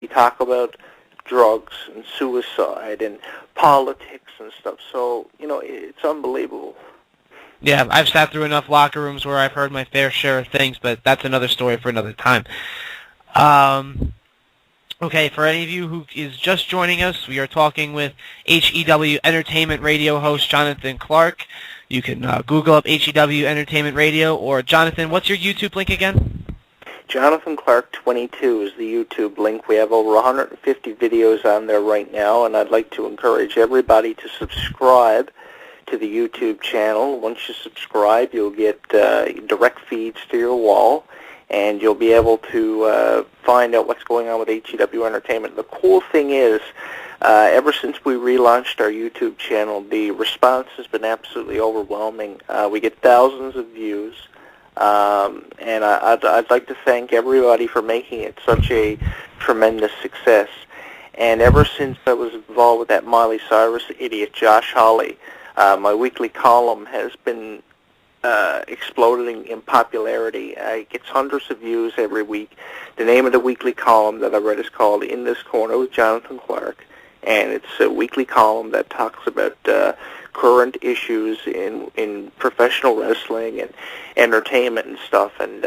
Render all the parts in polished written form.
we talk about drugs and suicide and politics and stuff. So, it's unbelievable. Yeah, I've sat through enough locker rooms where I've heard my fair share of things, but that's another story for another time. Okay, for any of you who is just joining us, we are talking with HEW Entertainment Radio host Jonathan Clarke. You can Google up HEW Entertainment Radio, or Jonathan, what's your YouTube link again? Jonathan Clarke 22 is the YouTube link. We have over 150 videos on there right now, and I'd like to encourage everybody to subscribe to the YouTube channel. Once you subscribe, you'll get direct feeds to your wall, and you'll be able to find out what's going on with HEW Entertainment. The cool thing is, ever since we relaunched our YouTube channel, the response has been absolutely overwhelming. We get thousands of views, and I'd like to thank everybody for making it such a tremendous success. And ever since I was involved with that Miley Cyrus idiot, Josh Hawley, my weekly column has been exploding in popularity. It gets hundreds of views every week. The name of the weekly column that I read is called In This Corner with Jonathan Clarke, and it's a weekly column that talks about current issues in professional wrestling and entertainment and stuff, and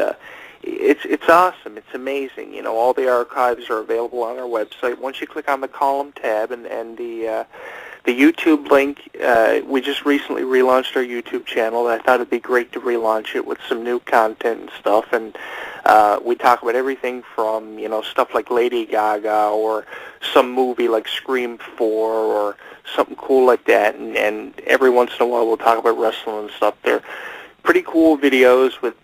it's awesome. It's amazing. All the archives are available on our website. Once you click on the column tab and the YouTube link, we just recently relaunched our YouTube channel. I thought it'd be great to relaunch it with some new content and stuff, and we talk about everything from, stuff like Lady Gaga or some movie like Scream 4 or something cool like that, and every once in a while we'll talk about wrestling and stuff. They're pretty cool videos with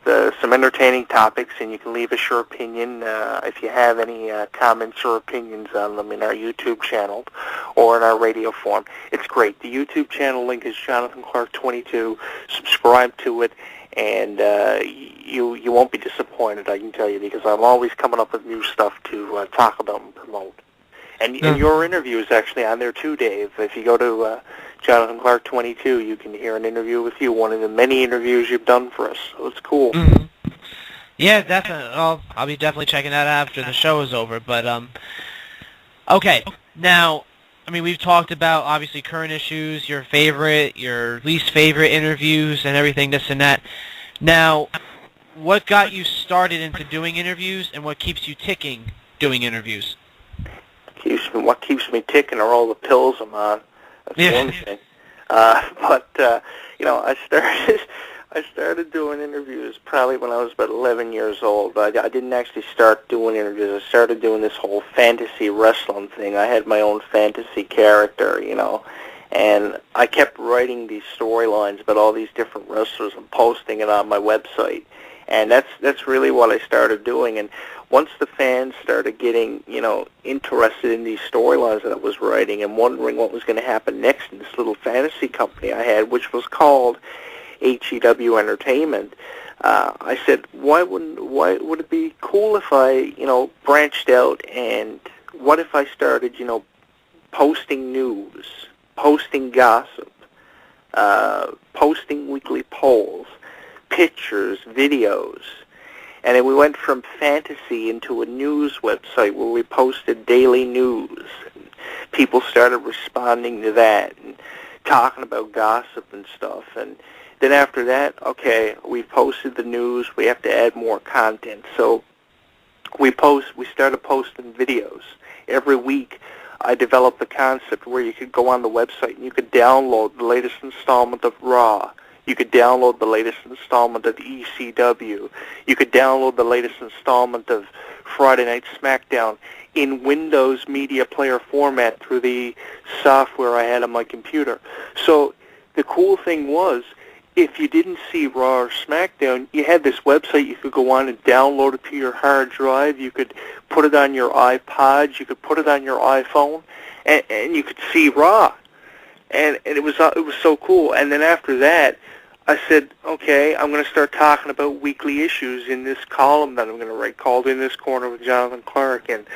some entertaining topics, and you can leave us your opinion if you have any comments or opinions on them in our YouTube channel or in our radio form. It's great. The YouTube channel link is Jonathan Clarke 22. Subscribe to it, and you won't be disappointed, I can tell you, because I'm always coming up with new stuff to talk about and promote. And your interview is actually on there too, Dave. If you go to Jonathan Clarke 22, you can hear an interview with you, one of the many interviews you've done for us. So it's cool. Mm-hmm. Yeah, definitely. I'll be definitely checking that out after the show is over. But okay, now, we've talked about obviously current issues, your favorite, your least favorite interviews, and everything, this and that. Now, what got you started into doing interviews, and what keeps you ticking doing interviews? What keeps me ticking are all the pills I'm on. That's one thing. But I started doing interviews probably when I was about 11 years old. I didn't actually start doing interviews. I started doing this whole fantasy wrestling thing. I had my own fantasy character, and I kept writing these storylines about all these different wrestlers and posting it on my website. And that's really what I started doing. And once the fans started getting, interested in these storylines that I was writing and wondering what was going to happen next in this little fantasy company I had, which was called HEW Entertainment, I said, why would it be cool if I, branched out, and what if I started, posting news, posting gossip, posting weekly polls, pictures, videos, and then we went from fantasy into a news website where we posted daily news. And people started responding to that and talking about gossip and stuff. And then after that, okay, we posted the news. We have to add more content. So we started posting videos every week. I developed the concept where you could go on the website and you could download the latest installment of Raw. You could download the latest installment of ECW. You could download the latest installment of Friday Night SmackDown in Windows Media Player format through the software I had on my computer. So the cool thing was, if you didn't see Raw or SmackDown, you had this website you could go on and download it to your hard drive. You could put it on your iPod. You could put it on your iPhone, and you could see Raw. And it was so cool. And then after that, I said, okay, I'm going to start talking about weekly issues in this column that I'm going to write called In This Corner with Jonathan Clarke. And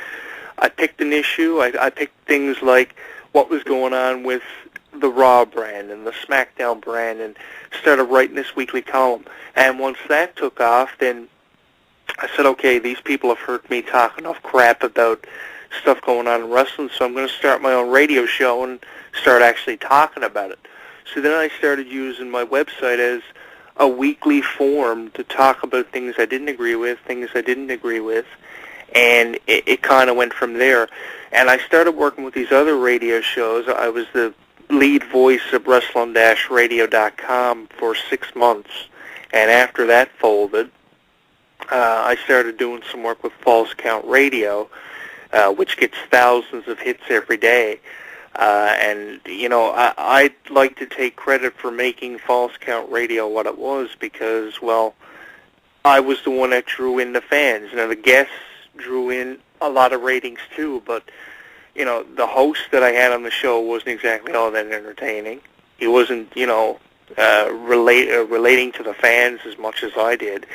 I picked an issue. I picked things like what was going on with the Raw brand and the SmackDown brand, and started writing this weekly column. And once that took off, then I said, okay, these people have heard me talk enough crap about stuff going on in wrestling, so I'm going to start my own radio show and start actually talking about it. So then I started using my website as a weekly forum to talk about things I didn't agree with, and it kind of went from there. And I started working with these other radio shows. I was the lead voice of Wrestling-Radio.com for 6 months, and after that folded, I started doing some work with False Count Radio, which gets thousands of hits every day. And, you know, I'd like to take credit for making False Count Radio what it was because, well, I was the one that drew in the fans. You know, the guests drew in a lot of ratings too, but, you know, the host that I had on the show wasn't exactly all that entertaining. He wasn't, you know, relating to the fans as much as I did.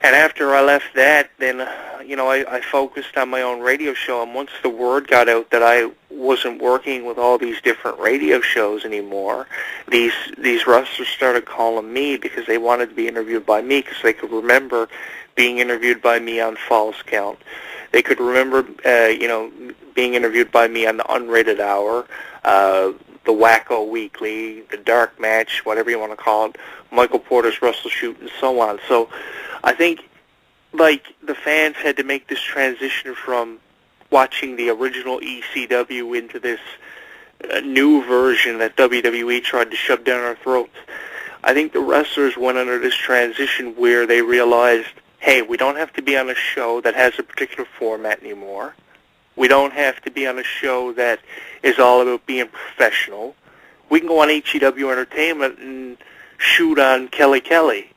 And after I left that, then, you know, I focused on my own radio show. And once the word got out that I wasn't working with all these different radio shows anymore, these wrestlers started calling me because they wanted to be interviewed by me because they could remember being interviewed by me on False Count. They could remember, you know, being interviewed by me on the Unrated Hour, the Wacko Weekly, the Dark Match, whatever you want to call it, Michael Porter's Wrestle Shoot, and so on. So I think, like, the fans had to make this transition from watching the original ECW into this new version that WWE tried to shove down our throats. I think the wrestlers went under this transition where they realized, hey, we don't have to be on a show that has a particular format anymore. We don't have to be on a show that is all about being professional. We can go on HEW Entertainment and shoot on Kelly Kelly.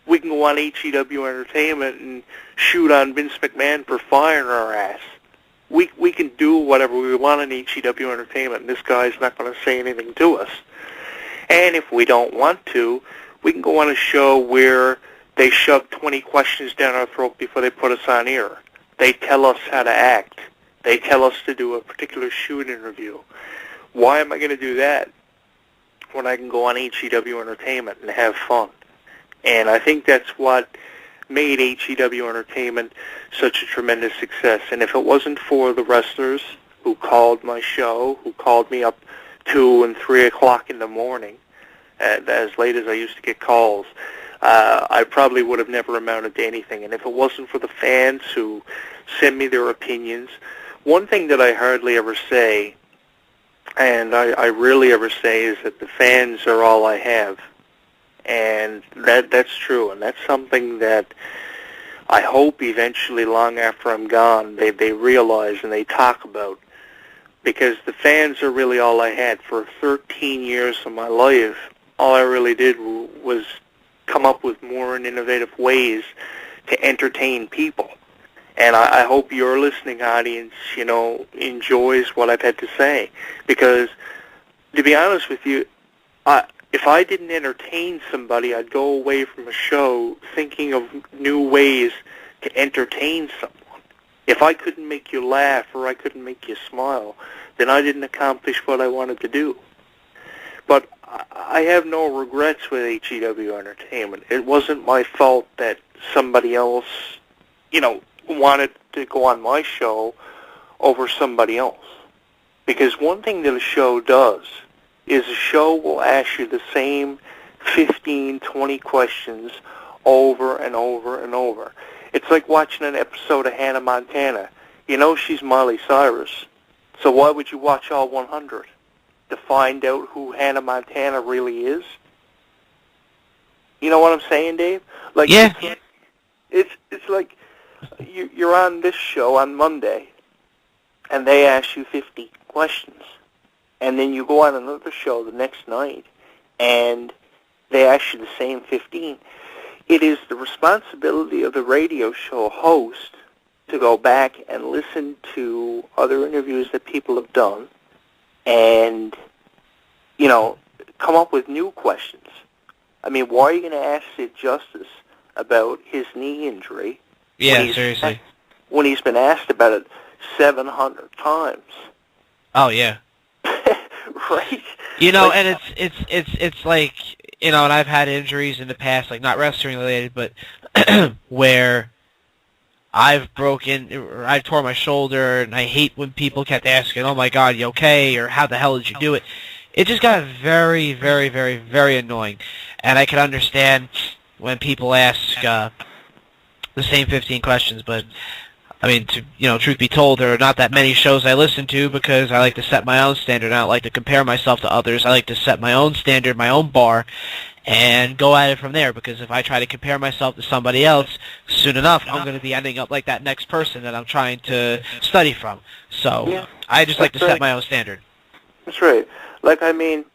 We can go on HEW Entertainment and shoot on Vince McMahon for firing our ass. We can do whatever we want on HEW Entertainment, and this guy's not going to say anything to us. And if we don't want to, we can go on a show where they shove 20 questions down our throat before they put us on air. They tell us how to act. They tell us to do a particular shoot interview. Why am I going to do that when I can go on HEW Entertainment and have fun? And I think that's what made HEW Entertainment such a tremendous success. And if it wasn't for the wrestlers who called my show, who called me up 2 and 3 o'clock in the morning, as late as I used to get calls, I probably would have never amounted to anything. And if it wasn't for the fans who send me their opinions, one thing that I hardly ever say, and I rarely ever say, is that the fans are all I have. And that's true, and that's something that I hope eventually, long after I'm gone, they realize and they talk about, because the fans are really all I had. For 13 years of my life, all I really did was come up with more and innovative ways to entertain people. And I hope your listening audience, you know, enjoys what I've had to say, because to be honest with you, if I didn't entertain somebody, I'd go away from a show thinking of new ways to entertain someone. If I couldn't make you laugh or I couldn't make you smile, then I didn't accomplish what I wanted to do. But I have no regrets with HEW Entertainment. It wasn't my fault that somebody else, you know, wanted to go on my show over somebody else. Because one thing that a show does is a show will ask you the same 15, 20 questions over and over and over. It's like watching an episode of Hannah Montana. You know she's Miley Cyrus, so why would you watch all 100? To find out who Hannah Montana really is? You know what I'm saying, Dave? Like, yeah. It's like you're on this show on Monday, and they ask you 50 questions. And then you go on another show the next night, and they ask you the same 15. It is the responsibility of the radio show host to go back and listen to other interviews that people have done and, you know, come up with new questions. I mean, why are you going to ask Sid Justice about his knee injury? Yeah, seriously. When he's been asked about it 700 times. Oh, yeah. Right? You know, like, and it's like, you know, and I've had injuries in the past, like not wrestling related, but where I've broken, or I've tore my shoulder, and I hate when people kept asking, "Oh my God, you okay?" or "How the hell did you do it?" It just got very, very, very, very annoying, and I can understand when people ask the same 15 questions, but I mean, truth be told, there are not that many shows I listen to because I like to set my own standard. I don't like to compare myself to others. I like to set my own standard, my own bar, and go at it from there. Because if I try to compare myself to somebody else, soon enough, I'm going to be ending up like that next person that I'm trying to study from. So Yeah, I just like to that's set right. my own standard. That's right. Like, I mean,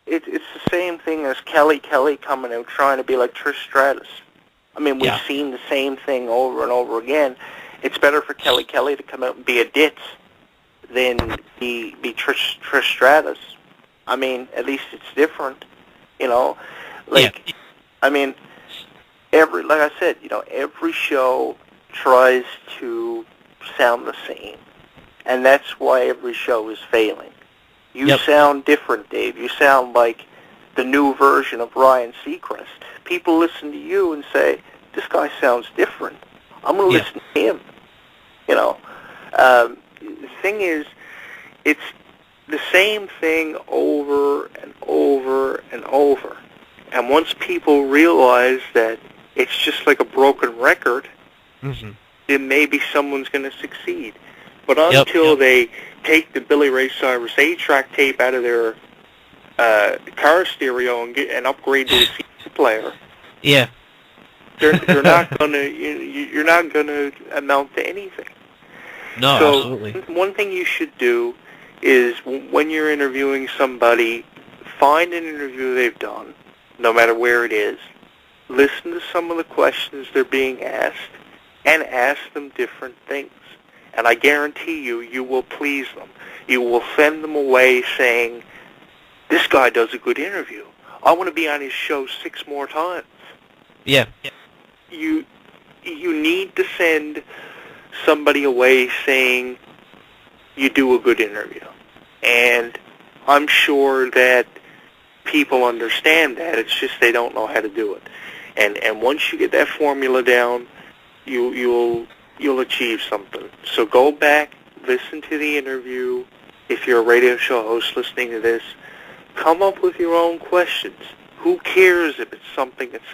it's the same thing as Kelly coming out trying to be like Trish Stratus. I mean, we've Yeah. seen the same thing over and over again. It's better for Kelly to come out and be a ditz than be Trish Stratus. I mean, at least it's different, you know. Like, Yeah. I mean, like I said, every show tries to sound the same, and that's why every show is failing. You Yep. sound different, Dave. You sound like the new version of Ryan Seacrest. People listen to you and say, "This guy sounds different. I'm going to Yeah. listen to him." The thing is, it's the same thing over and over and over. And once people realize that it's just like a broken record, Mhm. then maybe someone's going to succeed. But Yep. until they take the Billy Ray Cyrus 8-track tape out of their car stereo and upgrade to a CD player, Yeah. they're not going to you're not going to amount to anything. No, So absolutely. one thing you should do is when you're interviewing somebody, find an interview they've done, no matter where it is, listen to some of the questions they're being asked, and ask them different things. And I guarantee you will please them. You will send them away saying, "This guy does a good interview. I want to be on his show 6 more times." Yeah. You need to send somebody away saying you do a good interview. And I'm sure that people understand that. It's just they don't know how to do it. And once you get that formula down, you'll achieve something. So go back, listen to the interview. If you're a radio show host listening to this, come up with your own questions. Who cares if it's something that's